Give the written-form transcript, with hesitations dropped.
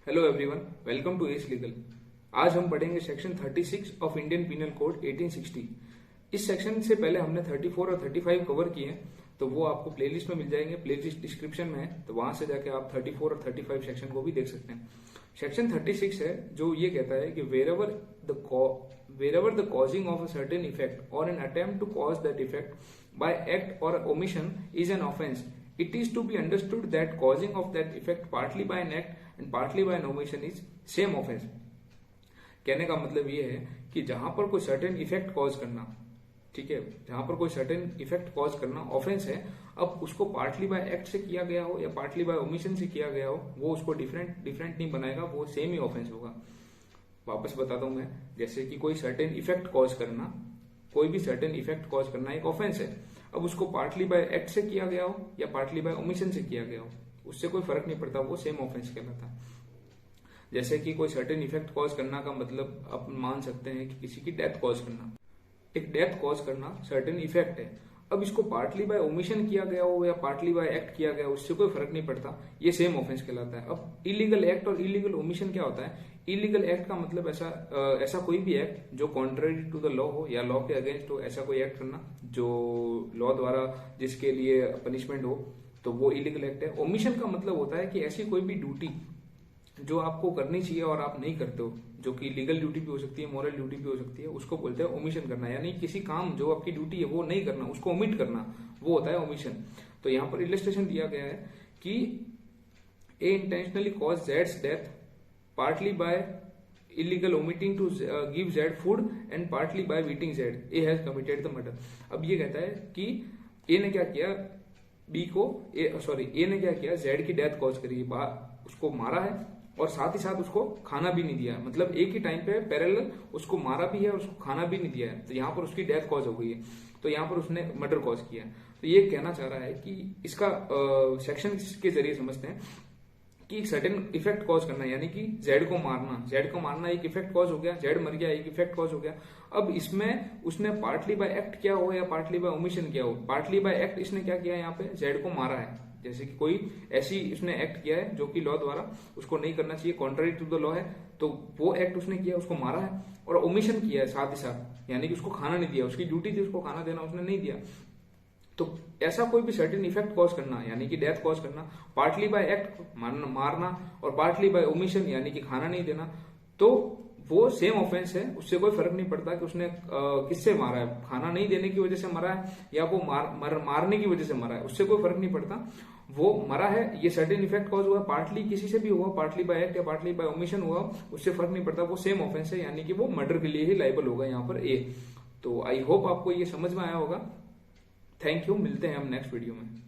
Hello everyone, welcome to S legal. आज हम पढ़ेंगे section 36 of Indian penal code 1860। इस सेक्शन से पहले हमने 34 और 35 कवर किए हैं, तो वो आपको प्लेलिस्ट में मिल जाएंगे। प्लेलिस्ट डिस्क्रिप्शन में है, तो वहां से जाके आप 34 और 35 सेक्शन को भी देख सकते हैं। सेक्शन 36 है जो ये कहता है कि wherever the causing of a certain effect or an attempt to cause that effect by act or omission is an offense, it is to be understood that causing of that effect partly by an act and partly by an omission is same offense। कहने का मतलब ये है कि जहां पर कोई certain effect cause करना, ठीक है, जहां पर कोई सर्टेन इफेक्ट कॉज करना ऑफेंस है, अब उसको पार्टली बाय एक्ट से किया गया हो या पार्टली बाय ओमिशन से किया गया हो, वो उसको डिफरेंट नहीं बनाएगा, वो सेम ही ऑफेंस होगा। वापस बताता हूं मैं, जैसे कि कोई सर्टेन इफेक्ट कॉज करना, कोई भी सर्टेन इफेक्ट कॉज करना एक ऑफेंस है। अब उसको पार्टली बाय एक्ट से किया गया हो या पार्टली बाय ओमिशन से किया गया हो, उससे कोई फर्क नहीं पड़ता, वो सेम ऑफेंस कहलाता है। जैसे कि कोई सर्टेन इफेक्ट कॉज करना का मतलब आप मान सकते हैं कि किसी की डेथ कॉज करना, एक डेथ कॉज करना सर्टेन इफेक्ट है। अब इसको पार्टली बाय ओमिशन किया गया हो या पार्टली बाय एक्ट किया गया हो, उससे कोई फर्क नहीं पड़ता, ये सेम ऑफेंस कहलाता है। अब इलीगल एक्ट और इलीगल ओमिशन क्या होता है? इलीगल एक्ट का मतलब ऐसा कोई भी एक्ट जो कॉन्ट्ररी टू द लॉ हो या लॉ के अगेंस्ट हो, ऐसा कोई एक्ट करना जो लॉ द्वारा जिसके लिए पनिशमेंट हो, तो वो इलीगल एक्ट है। ओमिशन का मतलब होता है कि ऐसी कोई भी ड्यूटी जो आपको करनी चाहिए और आप नहीं करते हो, जो कि लीगल ड्यूटी भी हो सकती है, मोरल ड्यूटी भी हो सकती है, उसको बोलते हैं ओमिशन करना। यानी किसी काम जो आपकी ड्यूटी है वो नहीं करना, उसको ओमिट करना, वो होता है ओमिशन। तो यहाँ पर इलस्ट्रेशन दिया गया है कि ए इंटेंशनली कॉज जेड्स death partly by illegal omitting to give Z food and partly by beating Z, A has committed the murder. अब ये कहता है कि ए ने क्या किया, ए ने क्या किया, जेड की डेथ कॉज करी, उसको मारा है और साथ ही साथ उसको खाना भी नहीं दिया है। मतलब एक ही टाइम पे पैरेलल उसको मारा भी है और उसको खाना भी नहीं दिया है, तो यहाँ पर उसकी डेथ कॉज हो गई है, तो यहाँ पर उसने मर्डर कॉज किया है। तो ये कहना चाह रहा है कि इसका सेक्शन के जरिए समझते हैं कि एक सर्टेन इफेक्ट कॉज करना, यानी कि जेड को मारना एक इफेक्ट कॉज हो गया, जेड मर गया एक इफेक्ट कॉज हो गया। अब इसमें उसने पार्टली बाय एक्ट किया हो या पार्टली बाय ओमिशन किया हो, पार्टली बाय एक्ट इसने क्या किया, यहाँ पे जेड को मारा है। जैसे कि कोई ऐसी उसने एक्ट किया है जो कि लॉ द्वारा उसको नहीं करना चाहिए, कॉन्ट्ररी टू द लॉ है, तो वो एक्ट उसने किया, उसको मारा है। और ओमिशन किया है साथ ही साथ, यानी कि उसको खाना नहीं दिया, उसकी ड्यूटी थी उसको खाना देना, उसने नहीं दिया। तो ऐसा कोई भी सर्टेन इफेक्ट कॉज करना, यानी कि डेथ कॉज करना, पार्टली बाय एक्ट मारना और पार्टली बाय ओमिशन यानी कि खाना नहीं देना, तो वो सेम ऑफेंस है। उससे कोई फर्क नहीं पड़ता कि उसने किससे मारा है, खाना नहीं देने की वजह से मरा है या वो मारने की वजह से मरा है, उससे कोई फर्क नहीं पड़ता, वो मरा है। ये सर्टेन इफेक्ट कॉज हुआ, पार्टली किसी से भी हुआ, पार्टली बाय एक्ट या पार्टली बाय ओमिशन हुआ, उससे फर्क नहीं पड़ता, वो सेम ऑफेंस है, यानी कि वो मर्डर के लिए ही लायबल होगा यहाँ पर ए। तो आई होप आपको ये समझ में आया होगा। थैंक यू, मिलते हैं हम नेक्स्ट वीडियो में।